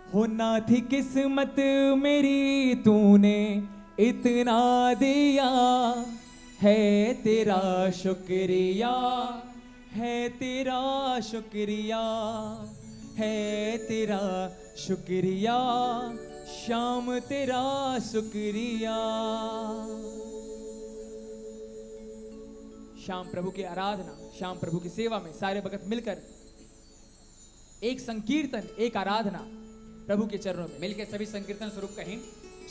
होना थी किस्मत मेरी, तूने इतना दिया, है तेरा शुक्रिया, है तेरा शुक्रिया, है तेरा शुक्रिया, श्याम तेरा शुक्रिया। श्याम प्रभु की आराधना, श्याम प्रभु की सेवा में सारे भक्त मिलकर एक संकीर्तन, एक आराधना प्रभु के चरणों में मिलकर सभी संकीर्तन स्वरूप कहें।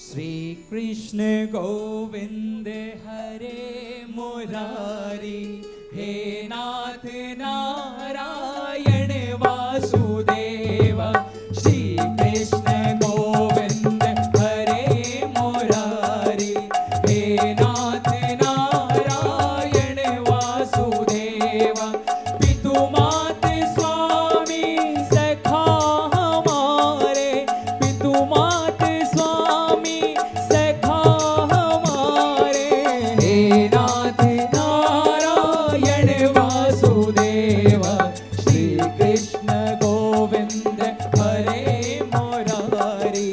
श्री कृष्ण गोविंद हरे मुरारी, हे नाथ नारायण वासुदेव। श्री कृष्ण गोविंद हरे मुरारी, हे नाथ नारायण वासुदेव। पितु मात स्वामी सखा हमारे, पितु मात स्वामी सखा हमारे, हे नाथ नारायण वासुदेव। श्री कृष्ण गोविंद हरे मुरारी,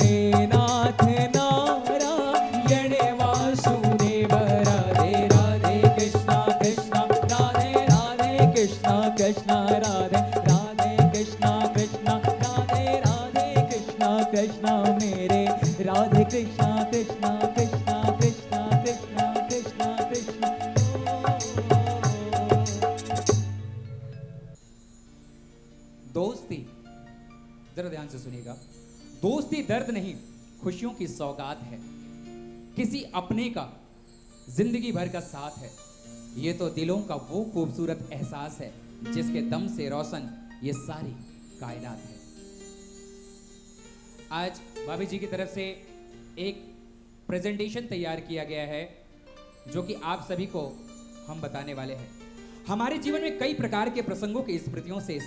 हे नाथ नारायण वासुदेव। राधे राधे कृष्णा कृष्णा राधे राधे, कृष्णा कृष्णा राधे राधे, कृष्णा कृष्णा राधे राधे, कृष्णा कृष्णा मेरे राधे, कृष्णा कृष्णा कृष्णा कृष्णा कृष्णा कृष्णा कृष्णा। दोस्ती, जरा ध्यान से सुनिएगा। दोस्ती दर्द नहीं, खुशियों की सौगात है। किसी अपने का जिंदगी भर का साथ है। ये तो दिलों का वो खूबसूरत एहसास है जिसके दम से रोशन ये सारी कायनात है। आज भाभी जी की तरफ से एक प्रेजेंटेशन तैयार किया गया है जो कि आप सभी को हम बताने वाले हैं। हमारे जीवन में कई प्रकार के प्रसंगों की स्मृतियों से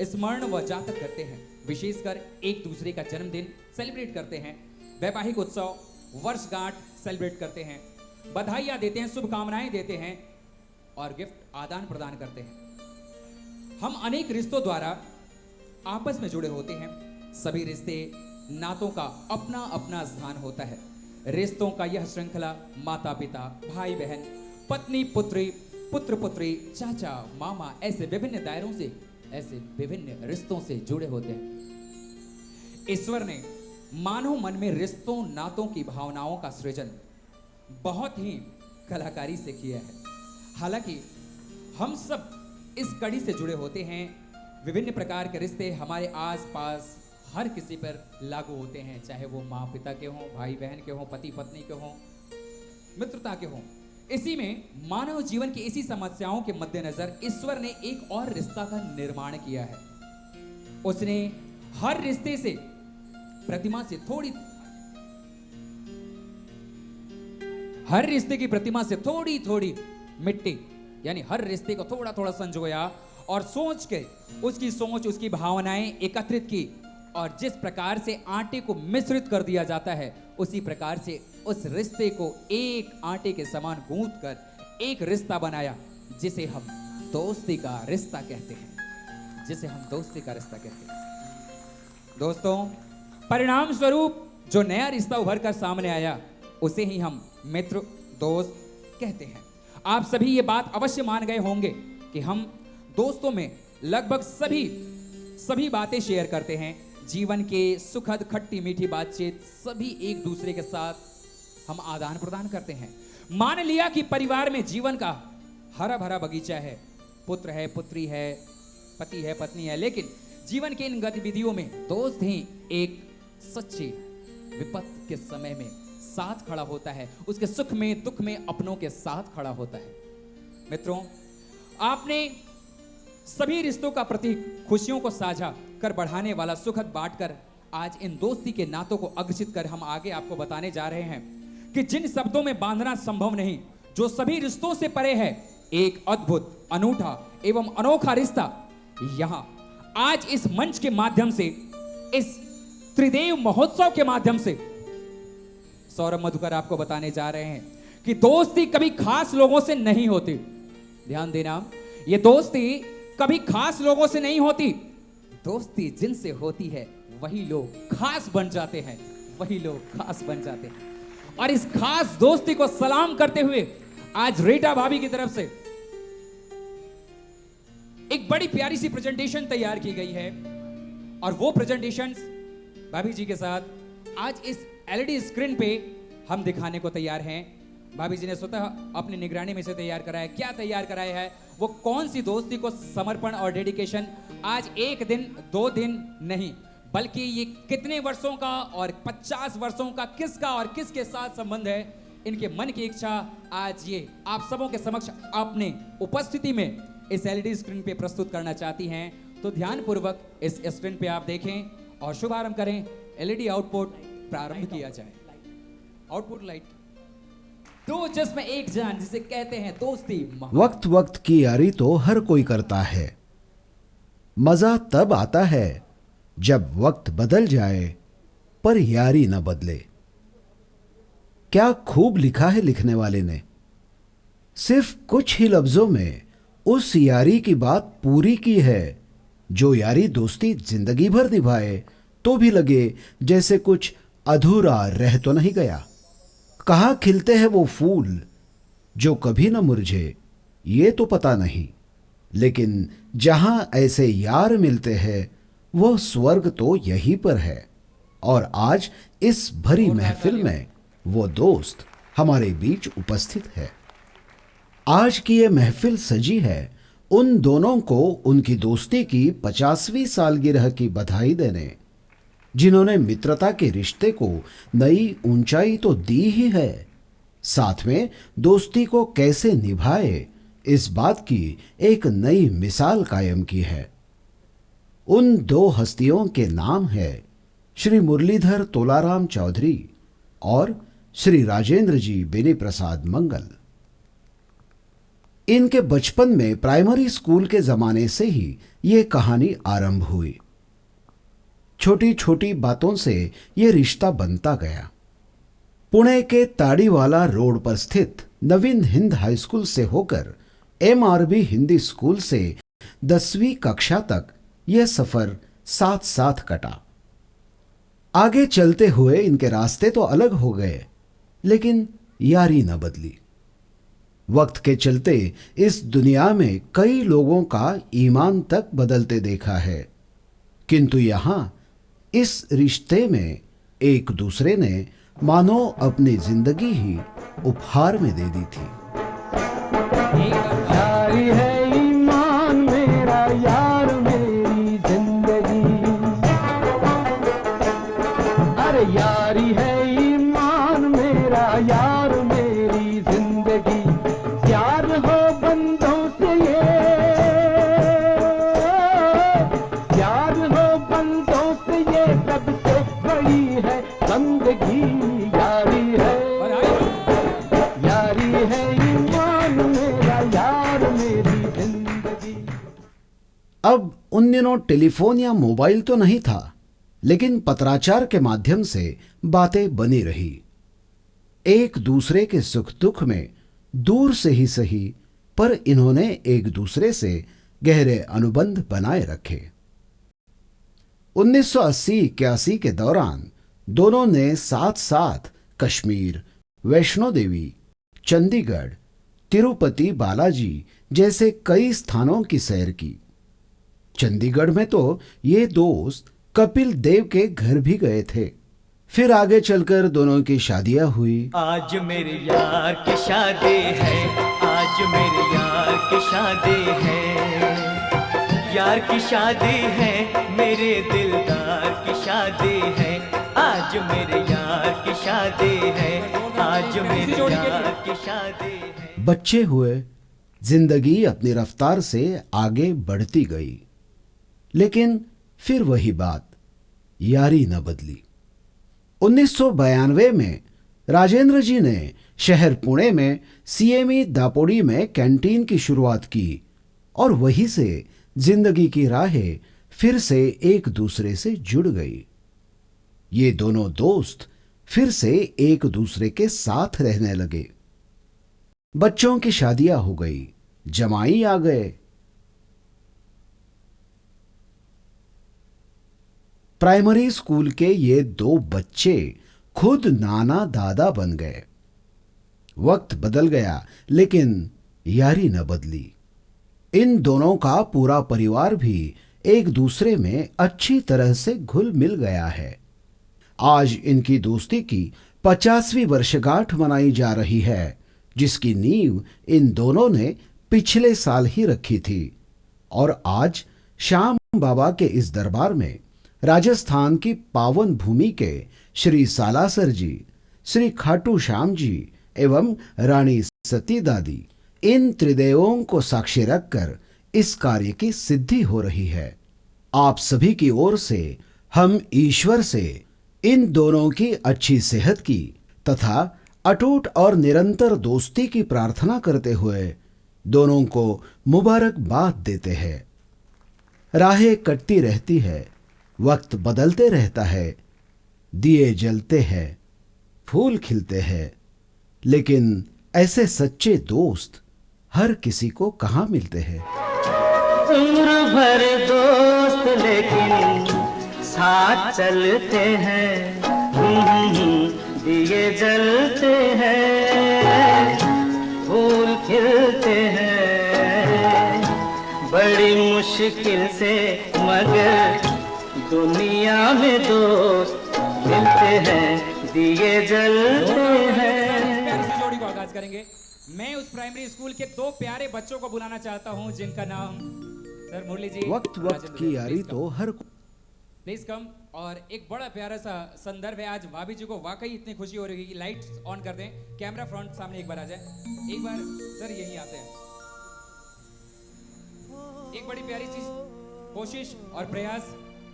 स्मरण व जातक करते हैं। विशेषकर एक दूसरे का जन्मदिन सेलिब्रेट करते हैं, वैवाहिक उत्सव, वर्षगांठ सेलिब्रेट करते हैं, बधाइयां देते हैं, शुभकामनाएं देते हैं और गिफ्ट आदान प्रदान करते हैं। हम अनेक रिश्तों द्वारा आपस में जुड़े होते हैं। सभी रिश्ते नातों का अपना अपना स्थान होता है। रिश्तों का यह श्रृंखला माता पिता, भाई बहन, पत्नी पुत्री, पुत्र पुत्री, चाचा मामा, ऐसे विभिन्न दायरों से, ऐसे विभिन्न रिश्तों से जुड़े होते हैं। ईश्वर ने मानव मन में रिश्तों नातों की भावनाओं का सृजन बहुत ही कलाकारी से किया है। हालांकि हम सब इस कड़ी से जुड़े होते हैं। विभिन्न प्रकार के रिश्ते हमारे आसपास हर किसी पर लागू होते हैं, चाहे वो माँ पिता के हों, भाई बहन के हों, पति पत्नी के हों, मित्रता के हों। इसी में मानव जीवन की इसी समस्याओं के मद्देनजर ईश्वर ने एक और रिश्ता का निर्माण किया है। उसने हर रिश्ते से प्रतिमा से हर रिश्ते की प्रतिमा से थोड़ी थोड़ी मिट्टी, यानी हर रिश्ते को थोड़ा थोड़ा संजोया और सोच के उसकी सोच, उसकी भावनाएं एकत्रित की और जिस प्रकार से आटे को मिश्रित कर दिया जाता है उसी प्रकार से उस रिश्ते को एक आटे के समान गूंथ कर एक रिश्ता बनाया जिसे हम दोस्ती का रिश्ता कहते हैं, जिसे हम दोस्ती का रिश्ता कहते हैं। दोस्तों, परिणाम स्वरूप जो नया रिश्ता उभर कर सामने आया उसे ही हम मित्र, दोस्त कहते हैं। आप सभी ये बात अवश्य मान गए होंगे कि हम दोस्तों में लगभग सभी बातें शेयर करते हैं। जीवन के सुखद खट्टी मीठी बातचीत सभी एक दूसरे के साथ हम आदान प्रदान करते हैं। मान लिया कि परिवार में जीवन का हरा भरा बगीचा है, पुत्र है, पुत्री है, पति है, पत्नी है, लेकिन जीवन के इन गतिविधियों में दोस्त ही एक सच्ची विपत्ति के समय में साथ खड़ा होता है, उसके सुख में दुख में अपनों के साथ खड़ा होता है। मित्रों, आपने सभी रिश्तों का प्रतीक खुशियों को साझा कर बढ़ाने वाला सुखद बांटकर आज इन दोस्ती के नातों को अग्रसित कर हम आगे आपको बताने जा रहे हैं कि जिन शब्दों में बांधना संभव नहीं, जो सभी रिश्तों से परे है, एक अद्भुत, अनूठा एवं अनोखा रिश्ता यहां आज इस मंच के माध्यम से, इस त्रिदेव महोत्सव के माध्यम से सौरभ मधुकर आपको बताने जा रहे हैं कि दोस्ती कभी खास लोगों से नहीं होती। ध्यान देना, ये दोस्ती कभी खास लोगों से नहीं होती। दोस्ती जिनसे होती है वही लोग खास बन जाते हैं, वही लोग खास बन जाते हैं। और इस खास दोस्ती को सलाम करते हुए आज रीटा भाभी की तरफ से एक बड़ी प्यारी सी प्रेजेंटेशन तैयार की गई है। और वो प्रेजेंटेशन भाभी जी के साथ आज इस एलईडी स्क्रीन पे हम दिखाने को तैयार हैं। भाभी जी ने स्वतः अपनी निगरानी में से तैयार कराया। क्या तैयार कराया है, वो कौन सी दोस्ती को समर्पण और डेडिकेशन, आज एक दिन 2 दिन नहीं, बल्कि ये कितने वर्षों का और 50 वर्षों का किसका और किसके साथ संबंध है, इनके मन की इच्छा आज ये आप सबों के समक्ष अपने उपस्थिति में इस एलईडी स्क्रीन पे प्रस्तुत करना चाहती हैं। तो ध्यानपूर्वक इस स्क्रीन पे आप देखें और शुभारंभ करें। एलईडी आउटपुट प्रारंभ किया जाए। Output light. दो जिस्म एक जान, जिसे कहते हैं दोस्ती। वक्त वक्त की यारी तो हर कोई करता है, मजा तब आता है जब वक्त बदल जाए पर यारी न बदले। क्या खूब लिखा है लिखने वाले ने। सिर्फ कुछ ही लफ्जों में उस यारी की बात पूरी की है जो यारी दोस्ती जिंदगी भर निभाए तो भी लगे जैसे कुछ अधूरा रह तो नहीं गया। कहाँ खिलते हैं वो फूल जो कभी न मुरझे, ये तो पता नहीं, लेकिन जहां ऐसे यार मिलते हैं वो स्वर्ग तो यहीं पर है। और आज इस भरी महफिल में वो दोस्त हमारे बीच उपस्थित है। आज की ये महफिल सजी है उन दोनों को उनकी दोस्ती की 50वीं सालगिरह की बधाई देने, जिन्होंने मित्रता के रिश्ते को नई ऊंचाई तो दी ही है, साथ में दोस्ती को कैसे निभाए इस बात की एक नई मिसाल कायम की है। उन दो हस्तियों के नाम है श्री मुरलीधर तोलाराम चौधरी और श्री राजेंद्र जी बेनी प्रसाद मंगल। इनके बचपन में प्राइमरी स्कूल के जमाने से ही ये कहानी आरंभ हुई। छोटी छोटी बातों से ये रिश्ता बनता गया। पुणे के ताड़ीवाला रोड पर स्थित नवीन हिंद हाई स्कूल से होकर MRB हिंदी स्कूल से 10वीं कक्षा तक यह सफर साथ साथ कटा। आगे चलते हुए इनके रास्ते तो अलग हो गए, लेकिन यारी न बदली। वक्त के चलते इस दुनिया में कई लोगों का ईमान तक बदलते देखा है, किंतु यहां इस रिश्ते में एक दूसरे ने मानो अपनी जिंदगी ही उपहार में दे दी थी। यारी है ईमान मेरा, यार मेरी जिंदगी। अरे यारी है ईमान मेरा, यार मेरी जिंदगी। प्यार हो बंदों से ये, प्यार हो बंदों से ये सबसे बड़ी है बंदगी। यारी है, यारी है ईमान मेरा, यार मेरी जिंदगी। अब उन दिनों टेलीफोन या मोबाइल तो नहीं था, लेकिन पत्राचार के माध्यम से बातें बनी रही। एक दूसरे के सुख दुख में दूर से ही सही, पर इन्होंने एक दूसरे से गहरे अनुबंध बनाए रखे। 1980-81 के दौरान दोनों ने साथ साथ कश्मीर, वैष्णो देवी, चंडीगढ़, तिरुपति बालाजी जैसे कई स्थानों की सैर की। चंडीगढ़ में तो ये दोस्त कपिल देव के घर भी गए थे। फिर आगे चलकर दोनों की शादियां हुई। आज मेरे यार की शादी है, आज मेरे यार की शादी है, यार की शादी है, मेरे दिलदार की शादी है। आज मेरे यार की शादी है, आज मेरे यार की शादी है। बच्चे हुए, जिंदगी अपनी रफ्तार से आगे बढ़ती गई, लेकिन फिर वही बात, यारी न बदली। 1992 में राजेंद्र जी ने शहर पुणे में CME दापोड़ी में कैंटीन की शुरुआत की और वहीं से जिंदगी की राहें फिर से एक दूसरे से जुड़ गई। ये दोनों दोस्त फिर से एक दूसरे के साथ रहने लगे। बच्चों की शादियां हो गई, जमाई आ गए। प्राइमरी स्कूल के ये दो बच्चे खुद नाना दादा बन गए। वक्त बदल गया लेकिन यारी न बदली। इन दोनों का पूरा परिवार भी एक दूसरे में अच्छी तरह से घुल मिल गया है। आज इनकी दोस्ती की 50वीं वर्षगांठ मनाई जा रही है, जिसकी नींव इन दोनों ने पिछले साल ही रखी थी। और आज श्याम बाबा के इस दरबार में राजस्थान की पावन भूमि के श्री सालासर जी, श्री खाटू श्याम जी एवं रानी सती दादी, इन त्रिदेवों को साक्षी रखकर इस कार्य की सिद्धि हो रही है। आप सभी की ओर से हम ईश्वर से इन दोनों की अच्छी सेहत की तथा अटूट और निरंतर दोस्ती की प्रार्थना करते हुए दोनों को मुबारकबाद देते हैं। राहें कटती रहती है, वक्त बदलते रहता है, दिए जलते हैं, फूल खिलते हैं, लेकिन ऐसे सच्चे दोस्त हर किसी को कहाँ मिलते हैं। उम्र भर दोस्त लेकिन साथ चलते हैं, दिए जलते हैं, फूल खिलते हैं, बड़ी मुश्किल से मगर दुनिया में दोस्त मिलते हैं, दिए जलते हैं। प्यारी सी जोड़ी को आगाज करेंगे। मैं उस प्राइमरी स्कूल के दो प्यारे बच्चों को बुलाना चाहता हूं जिनका नाम सर मुरली जी। वक्त वक्त की यारी तो हर प्लीज कम। और एक बड़ा प्यारा सा संदर्भ है, आज भाभी जी को वाकई इतनी खुशी हो रही है कि लाइट्स ऑन कर दें, कैमरा फ्रंट सामने एक बार आ जाए। एक बार सर यही आते हैं। एक बड़ी प्यारी सी कोशिश और प्रयास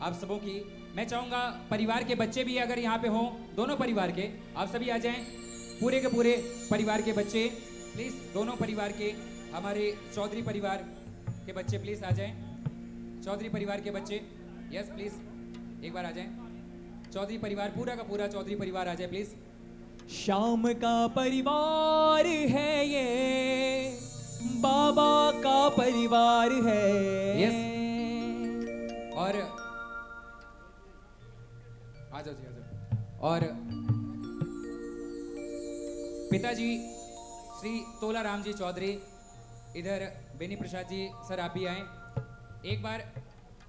आप सबों की। मैं चाहूंगा परिवार के बच्चे भी अगर यहाँ पे हों, दोनों परिवार के, आप सभी आ जाएं। पूरे के पूरे परिवार के बच्चे प्लीज, दोनों परिवार के, हमारे चौधरी परिवार के बच्चे प्लीज आ जाएं। चौधरी परिवार के बच्चे यस प्लीज एक बार आ जाएं। चौधरी परिवार, पूरा का पूरा चौधरी परिवार आ जाए प्लीज। श्याम का परिवार है ये, बाबा का परिवार है। यस। और आ जाओ जी, आ जाओ। और पिताजी श्री तोला राम जी चौधरी, इधर बेनी प्रसाद जी, सर आप भी आए एक बार।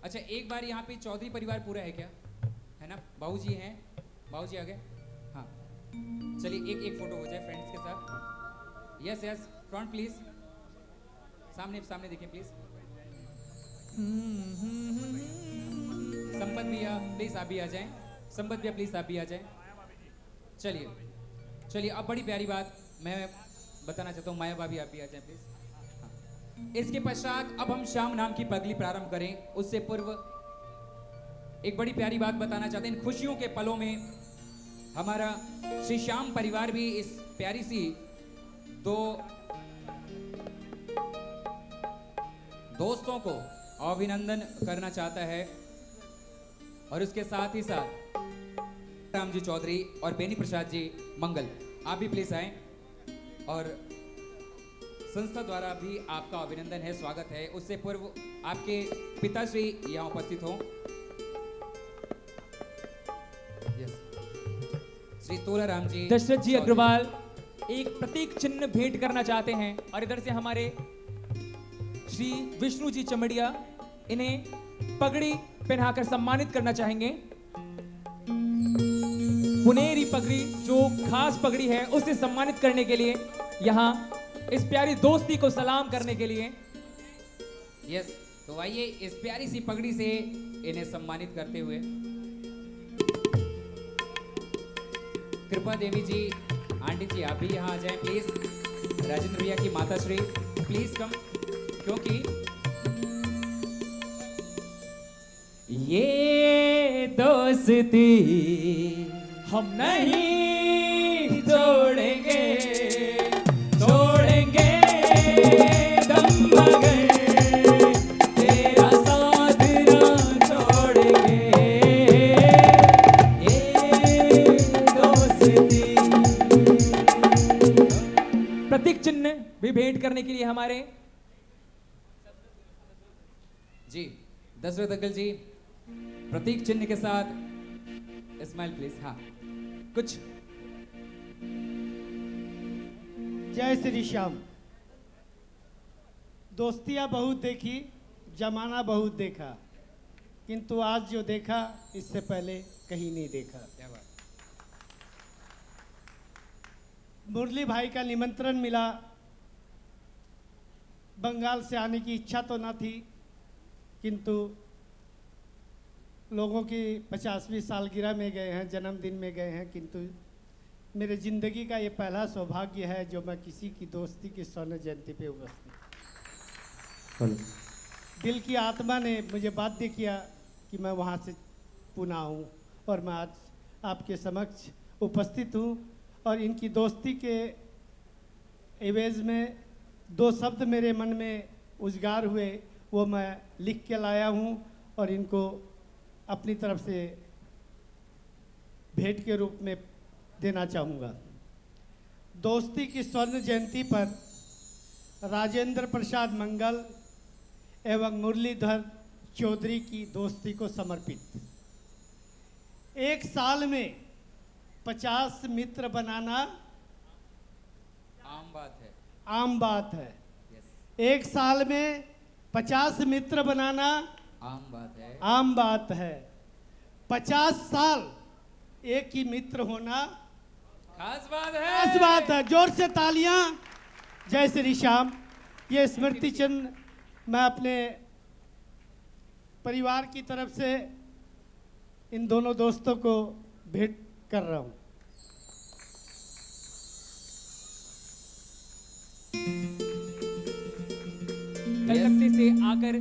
अच्छा एक बार यहाँ पे चौधरी परिवार पूरा है क्या, है ना? बाबूजी हैं, बाबूजी आ गए। हाँ चलिए एक एक फोटो हो जाए फ्रेंड्स के साथ। यस यस, फ्रंट प्लीज, सामने सामने देखिए प्लीज। संपत भैया प्लीज आप भी आ जाएं। संपत भैया प्लीज आप भी आ जाएं। चलिए चलिए, अब बड़ी प्यारी बात मैं बताना चाहता हूँ, माया भाभी आप भी आ जाएं प्लीज। इसके पश्चात अब हम श्याम नाम की पगली प्रारंभ करें, उससे पूर्व एक बड़ी प्यारी बात बताना चाहते हैं। इन खुशियों के पलों में हमारा श्री श्याम परिवार भी इस प्यारी सी दो दोस्तों को अभिनंदन करना चाहता है। और उसके साथ ही साथ राम जी चौधरी और बेनी प्रसाद जी मंगल, आप भी प्लीज आए। और संस्था द्वारा भी आपका अभिनंदन है, स्वागत है। उससे पूर्व आपके पिताश्री यहाँ उपस्थित हों। श्री तोला राम जी, दशरथ जी अग्रवाल एक प्रतीक चिन्ह भेंट करना चाहते हैं। और इधर से हमारे श्री विष्णु जी चमड़िया इन्हें पगड़ी पहनाकर सम्मानित करना चाहेंगे। पुनेरी पगड़ी, जो खास पगड़ी है, उसे सम्मानित करने के लिए यहाँ इस प्यारी दोस्ती को सलाम करने के लिए। यस, तो आइए इस प्यारी सी पगड़ी से इन्हें सम्मानित करते हुए कृपा देवी जी, आंटी जी आप भी यहाँ आ जाएं प्लीज। राजेंद्र भैया की माता श्री प्लीज कम, क्योंकि ये दोस्ती हम नहीं छोड़ेंगे, दम मगर तेरा साथ ना छोड़ेंगे। ये दोस्ती। प्रतीक चिन्ह भी भेंट करने के लिए हमारे जी दशरथ अंकल जी प्रतीक चिन्ह के साथ स्माइल प्लीज। हाँ कुछ जय श्री श्याम। दोस्तियां बहुत देखी, जमाना बहुत देखा, किंतु आज जो देखा इससे पहले कहीं नहीं देखा। क्या बात। मुरली भाई का निमंत्रण मिला। बंगाल से आने की इच्छा तो ना थी, किंतु लोगों की 50वीं सालगिरह में गए हैं, जन्मदिन में गए हैं, किंतु मेरे ज़िंदगी का ये पहला सौभाग्य है जो मैं किसी की दोस्ती की स्वर्ण जयंती पे उपस्थित। दिल की आत्मा ने मुझे बाध्य किया कि मैं वहाँ से पुनः आऊँ और मैं आज आपके समक्ष उपस्थित हूँ। और इनकी दोस्ती के एवज में 2 शब्द मेरे मन में उजागर हुए, वो मैं लिख के लाया हूँ और इनको अपनी तरफ से भेंट के रूप में देना चाहूँगा। दोस्ती की स्वर्ण जयंती पर राजेंद्र प्रसाद मंगल एवं मुरलीधर चौधरी की दोस्ती को समर्पित। एक साल में 50 मित्र बनाना आम बात है। आम बात है। यस एक साल में 50 मित्र बनाना आम बात है। आम बात है। 50 साल एक ही मित्र होना खास बात है। खास बात है। जोर से तालियां। जय श्री श्याम। ये स्मृति चिन्ह मैं अपने परिवार की तरफ से इन दोनों दोस्तों को भेंट कर रहा हूं। कलकत्ते से आकर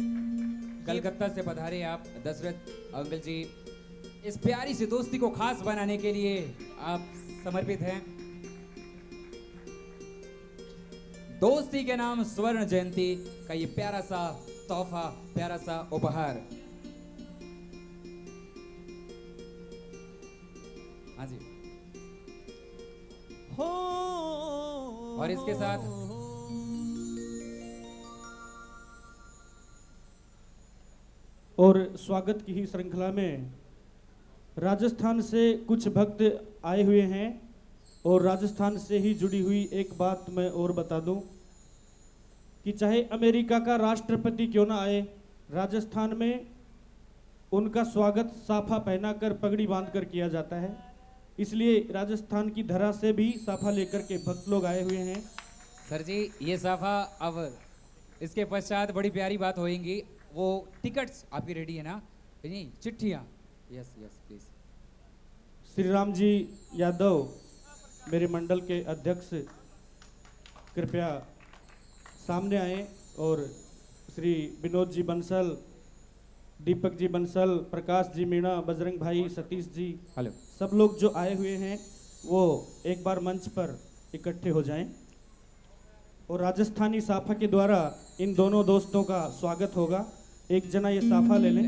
कलकत्ता से पधारे आप दशरथ अंकल जी। इस प्यारी सी दोस्ती को खास बनाने के लिए आप समर्पित हैं। दोस्ती के नाम स्वर्ण जयंती का ये प्यारा सा तोहफा, प्यारा सा उपहार। हाँ जी। और इसके साथ और स्वागत की ही श्रृंखला में राजस्थान से कुछ भक्त आए हुए हैं और राजस्थान से ही जुड़ी हुई एक बात मैं और बता दूं कि चाहे अमेरिका का राष्ट्रपति क्यों ना आए, राजस्थान में उनका स्वागत साफा पहनाकर पगड़ी बांधकर किया जाता है। इसलिए राजस्थान की धरा से भी साफा लेकर के भक्त लोग आए हुए हैं। सर जी ये साफा, अब इसके पश्चात बड़ी प्यारी बात होएगी। वो टिकट्स आपकी रेडी है ना? नहीं, चिट्ठियाँ। Yes yes please. Shri Ram ji Yadav मेरे मंडल के अध्यक्ष कृपया सामने आए और श्री विनोद जी बंसल, दीपक जी बंसल, प्रकाश जी मीणा, बजरंग भाई, सतीश जी, हेलो, सब लोग जो आए हुए हैं वो एक बार मंच पर इकट्ठे हो जाएं और राजस्थानी साफा के द्वारा इन दोनों दोस्तों का स्वागत होगा। एक जना ये साफा ले लें।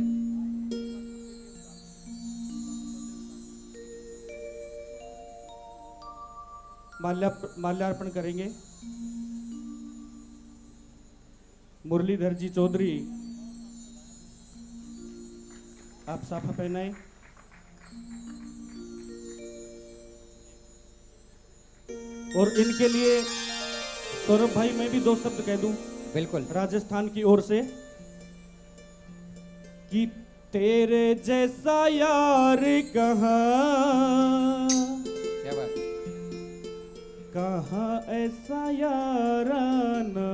माल्यार्पण करेंगे। मुरलीधर जी चौधरी आप साफा पहनाएं। और इनके लिए सौरभ भाई मैं भी 2 शब्द कह दूं बिल्कुल। राजस्थान की ओर से कि तेरे जैसा यार कहाँ, क्या बात। कहाँ ऐसा याराना,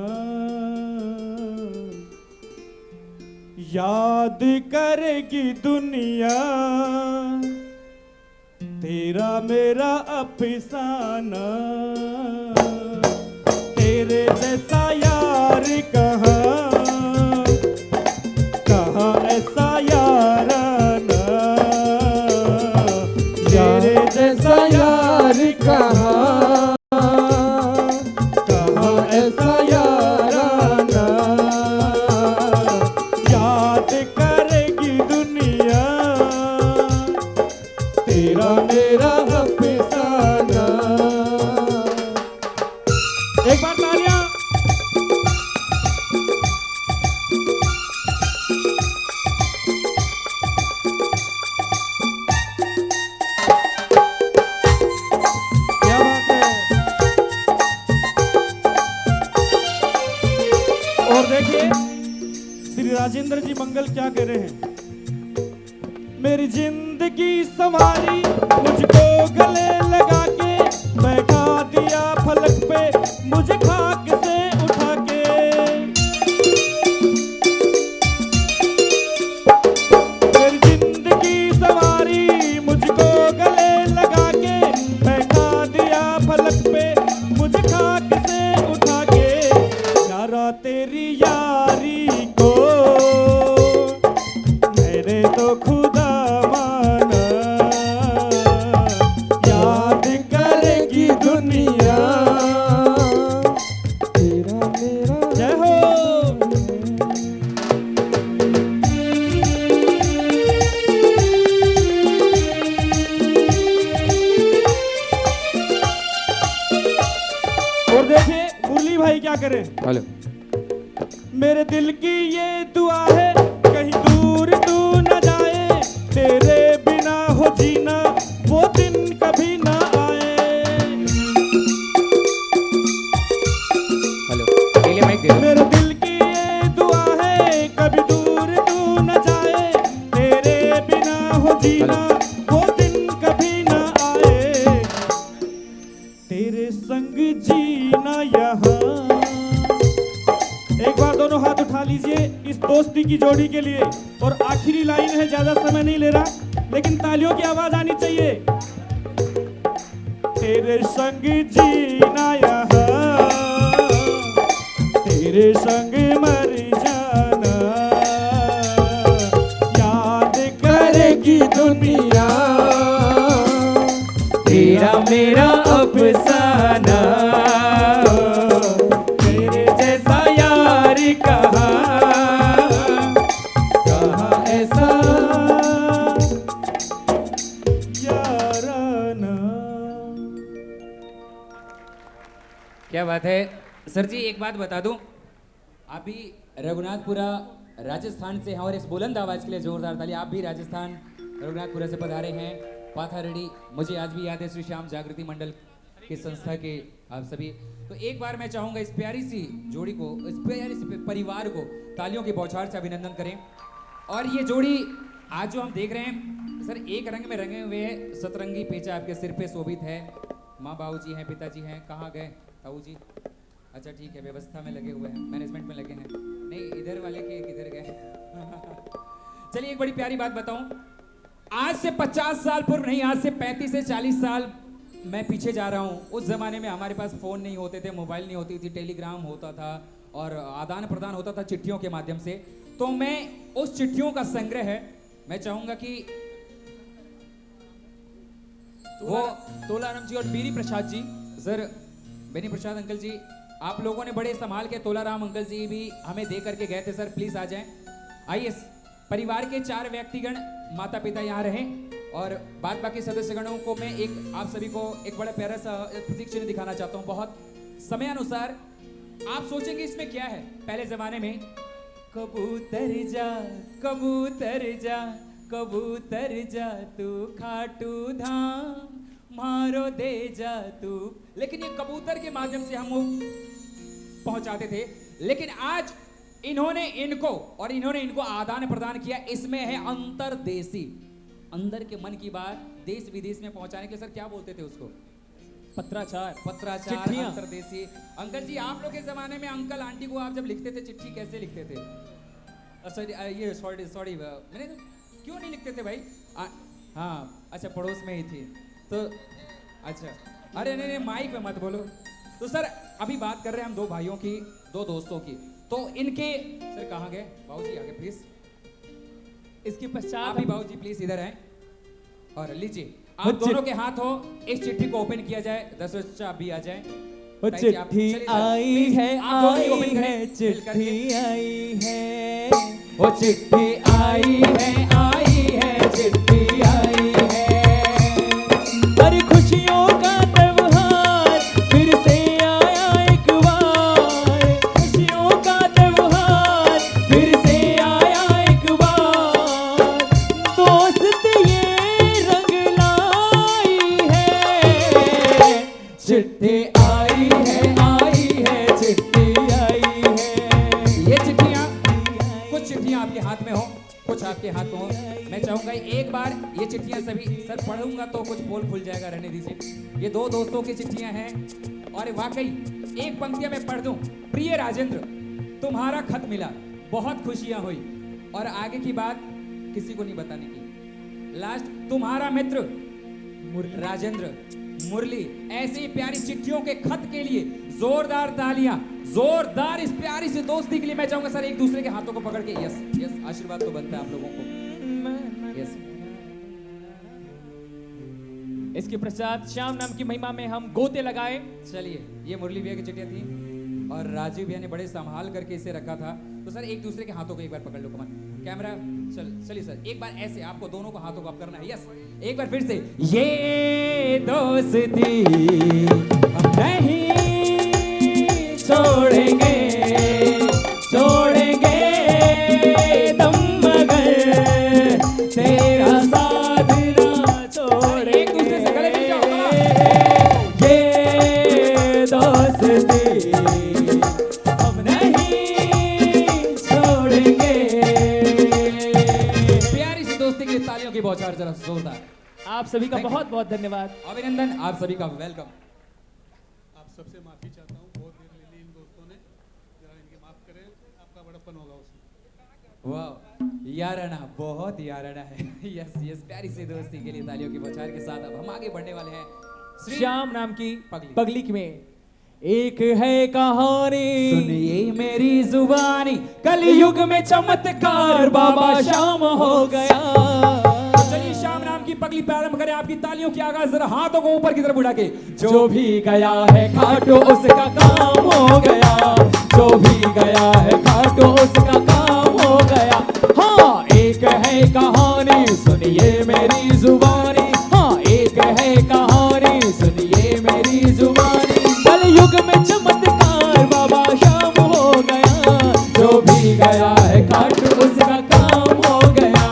याद करेगी दुनिया तेरा मेरा अफसाना। तेरे जैसा यार कहाँ, कहाँ ऐसा याराना, तेरे जैसा यार कहाँ, कहाँ ऐसा याराना, याद करेगी दुनिया तेरा मेरा अफसाना। एक बार तालियां। मंगल क्या कह रहे हैं। मेरी जिंदगी संवारी मुझको गले लगा के, बैठा दिया फलक पे मुझे खाक से उठा के। मेरी जिंदगी संवारी मुझको गले लगा के, बैठा दिया फलक पे मुझे खाक से उठा के। यारा तेरी यारी को मैंने तो खुदा माना, याद करेगी दुनिया तेरा मेरा। जय हो। और देखिए मुरली भाई क्या करें। हेलो। मेरे दिल की ये दुआ है कहीं दूर तू न जाए, तेरे बिना हो जीना वो दिन कभी ना आए। हेलो। अकेले माइक दे दो। मेरे दिल की ये दुआ है कभी दूर तू न जाए, तेरे बिना हो जीना वो दिन कभी ना आए। तेरे संग जीना यहाँ। एक बार दोनों हाथ उठा लीजिए इस दोस्ती की जोड़ी के लिए। और आखिरी लाइन है, ज्यादा समय नहीं ले रहा, लेकिन तालियों की आवाज आनी चाहिए। तेरे संग जीना यहाँ, तेरे संग मर जाना, याद करेगी दुनिया तेरा मेरा अफसाना, तेरे जैसा यार कहाँ ऐसा याराना। क्या बात है सर जी। एक बात बता दूं, आप भी रघुनाथपुरा राजस्थान से हैं और इस बुलंद आवाज के लिए जोरदार ताली। आप भी राजस्थान रघुनाथपुरा से पधारे हैं, पाथारेडी। मुझे आज भी याद है श्री श्याम जागृति मंडल की संस्था के आप सभी। तो एक बार मैं चाहूंगा इस प्यारी सी जोड़ी को, इस प्यारी सी परिवार को तालियों की बौछार से अभिनंदन करें। और ये जोड़ी आज जो हम देख रहे हैं सर, एक रंग में रंगे हुए हैं, सतरंगी पेचा आपके सिर पे शोभित है। माँ बाबूजी हैं, पिताजी हैं, कहाँ गए ताऊ जी? अच्छा ठीक है, व्यवस्था में लगे हुए हैं, मैनेजमेंट में लगे हैं। नहीं, इधर वाले के किधर गए? चलिए एक बड़ी प्यारी बात बताऊं, आज से 50 साल पूर्व नहीं, आज से 35 से 40 साल मैं पीछे जा रहा हूं। उस जमाने में हमारे पास फोन नहीं होते थे, मोबाइल नहीं होती थी, टेलीग्राम होता था और आदान प्रदान होता था चिट्ठियों के माध्यम से। तो मैं उस चिट्ठियों का संग्रह है, मैं चाहूंगा कि वो तोलाराम जी और बीरी प्रसाद जी। सर बेनी प्रसाद अंकल जी, आप लोगों ने बड़े संभाल के, तोलाराम अंकल जी भी हमें दे करके गए थे। सर प्लीज आ जाएं। आइए, परिवार के 4 व्यक्तिगण, माता पिता यहाँ रहें और बाद बाकी सदस्यगणों को मैं एक आप सभी को एक बड़ा प्यारा सा प्रतीक चिन्ह दिखाना चाहता हूँ। बहुत समयानुसार आप सोचेंगे इसमें क्या है। पहले जमाने में कबूतर जा कबूतर जा कबूतर जा तू खाटू धाम मारो दे जा तू, लेकिन ये कबूतर के माध्यम से हम पहुंचाते थे। लेकिन आज इन्होंने इनको आदान प्रदान किया। इसमें है अंतरदेशी, अंदर के मन की बात देश विदेश में पहुंचाने के लिए। सर क्या बोलते थे उसको? पत्राचार, पत्राचार, अंतरदेशी। अंकल जी, आप लोग के जमाने में अंकल आंटी को आप जब लिखते थे चिट्ठी, कैसे लिखते थे? सॉरी मैंने क्यों नहीं लिखते थे भाई? हाँ अच्छा, पड़ोस में ही थी तो अच्छा। अरे नहीं माइक पे मत बोलो। तो सर अभी बात कर रहे हैं हम 2 भाइयों की, 2 दोस्तों की। तो इनके सर कहाँ गए? बाबूजी आगे प्लीज। इसके पश्चात आप भी बाबूजी प्लीज इधर आए और लीजिए, आप दोनों के हाथ हो, इस चिट्ठी को ओपन किया जाए। 10 बच्चे आप भी आ जाए। वो चिट्ठी आई है, आई है, चिट्ठी आई है, वो चिट्ठी आई है, आई है, चिट्ठी आई है। अरे खुशियों का त्योहार फिर से आया एक बार, खुशियों का त्योहार फिर से आया एक बार। दोस्त ये रंग लाई है, चिट्ठी आई है, चिट्ठी आई है। ये चिट्ठियां, कुछ चिट्ठियां आपके हाथ में बार ये चिट्ठियां सभी सर पढ़ूंगा तो कुछ पोल खुल जाएगा, रहने दीजिए। ये दो दोस्तों की चिट्ठियां हैं और वाकई एक पंक्तियां मैं पढ़ दूं। प्रिय राजेंद्र, तुम्हारा खत मिला, बहुत खुशियां हुई और आगे की बात किसी को नहीं बताने की। लास्ट तुम्हारा मित्र राजेंद्र मुरली। ऐसी प्यारी चिट्ठियों के खत के लिए जोरदार तालियां, जोरदार इस प्यारी सी दोस्ती के लिए मैं चाहूंगा सर एक दूसरे के हाथों को पकड़ के यस यस आशीर्वाद तो बनता है आप लोगों को। यस। इसके पश्चात श्याम नाम की महिमा में हम गोते लगाए। चलिए, ये मुरली भैया की चिट्ठियां थी और राजीव भैया ने बड़े संभाल करके इसे रखा था। तो सर एक दूसरे के हाथों को एक बार पकड़ लो। कमान कैमरा चलिए सर एक बार ऐसे आपको दोनों को हाथों को आप करना है। यस, एक बार फिर से। ये दोस्ती हम नहीं छोड़ेंगे, छोड़ेंगे दम मगर तेरा साथ ना छोड़े। एक दूसरे से गले मिल जाओ। ये दोस्ती हम नहीं छोड़ेंगे। प्यारी सी दोस्ती के लिए तालियों की बौछार जरा जोरदार। आप सभी का बहुत बहुत धन्यवाद, अभिनंदन, आप सभी का वेलकम। आप सबसे माफी चाहता हूँ, बहुत देर ले ली इन दोस्तों ने, जरा इनके माफ करें, आपका बड़प्पन होगा उसमें। वाह, याराना, बहुत याराना है। यस यस, प्यारी सी दोस्ती के लिए तालियों की बौछार के साथ अब हम आगे बढ़ने वाले हैं श्याम नाम की पगली। पगली में एक है कहानी, सुनिए मेरी जुबानी, कलयुग में चमत्कार बाबा श्याम हो गया। तो चलिए श्याम नाम की पगली प्रारंभ करें। आपकी तालियों की आगाज जरा हाथों को ऊपर की तरफ उठा के। जो भी गया है खाटो उसका काम हो गया, जो भी गया है खाटो उसका काम हो गया। हाँ, एक है कहानी सुनिए मेरी जुबानी, हाँ एक है कहानी सुनिए मेरी जुबानी, कलयुग में चमत्कार बाबा श्याम हो गया। जो भी गया है खाटो उसका काम हो गया,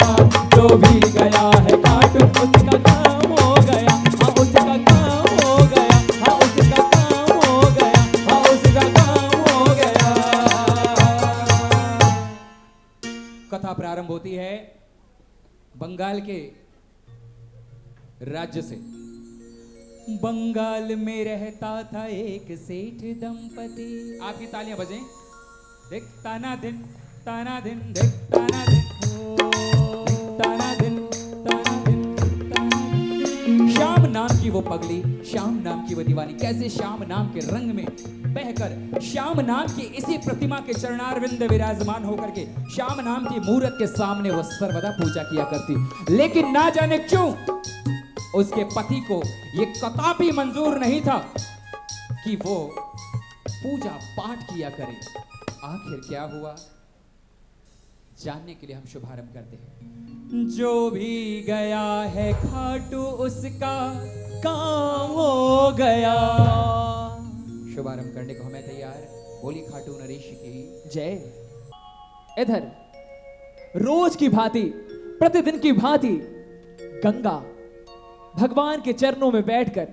जो भी गया है खाटो उसका काम हो गया। हाँ उसका काम हो गया, हाँ उसका काम हो गया, हाँ उसका काम हो गया। कथा प्रारंभ होती है बंगाल के राज्य से। बंगाल में रहता था एक सेठ दंपति। आपकी तालियां बजें। देख ताना दिन देख ताना दिन ताना दिन ताना दिन ताना दिन। श्याम नाम की वो पगली, श्याम नाम की वो दीवानी, कैसे श्याम नाम के रंग में बहकर श्याम नाम की इसी प्रतिमा के चरणारविंद विराजमान होकर के श्याम नाम की मूर्त के सामने वो सर्वदा पूजा किया करती। लेकिन ना जाने क्यों उसके पति को ये कदापि मंजूर नहीं था कि वो पूजा पाठ किया करे। आखिर क्या हुआ, जानने के लिए हम शुभारंभ करते हैं। जो भी गया है खाटू उसका काम हो गया। शुभारंभ करने को हमें तैयार। बोली खाटू नरेश की जय। इधर रोज की भांति, प्रतिदिन की भांति गंगा भगवान के चरणों में बैठकर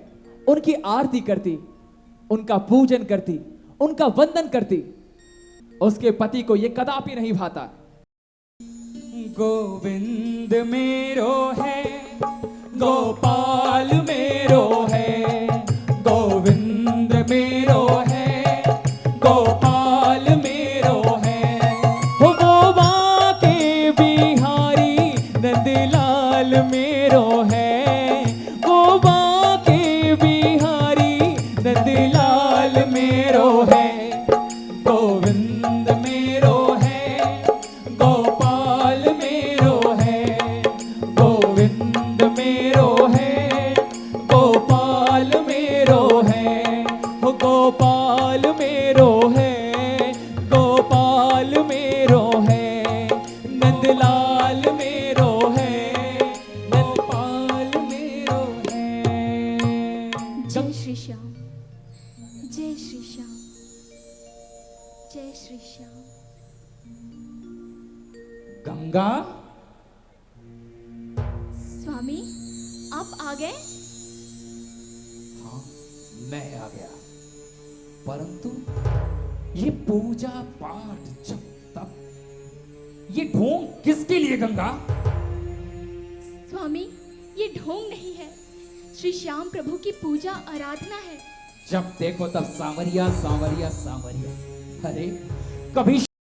उनकी आरती करती, उनका पूजन करती, उनका वंदन करती। उसके पति को यह कदापि नहीं भाता। गोविंद मेरो है, गोपाल मेरो है, गोविंद मेरो है, गोपाल मेरो है। हो गोवा के बिहारी नंदलाल मेरो है, गोवा के बिहारी नंदलाल मेरो है। गोविंद मेरो है, गोपाल मेरो है, गोविंद मेरो है, गोपाल मेरो है। हो गोपाल मेरो है, गोपाल मेरो है, नंदलाल मेरो है, नंदपाल मेरो है। जय श्री श्याम, जय श्री श्याम, जय श्री श्याम। गंगा, स्वामी आप आ गए? हाँ मैं आ गया, परंतु ये पूजा पाठ जब तब ये ढोंग किसके लिए गंगा? स्वामी, ये ढोंग नहीं है, श्री श्याम प्रभु की पूजा आराधना है। जब देखो तब सांवरिया सांवरिया सांवरिया। अरे कभी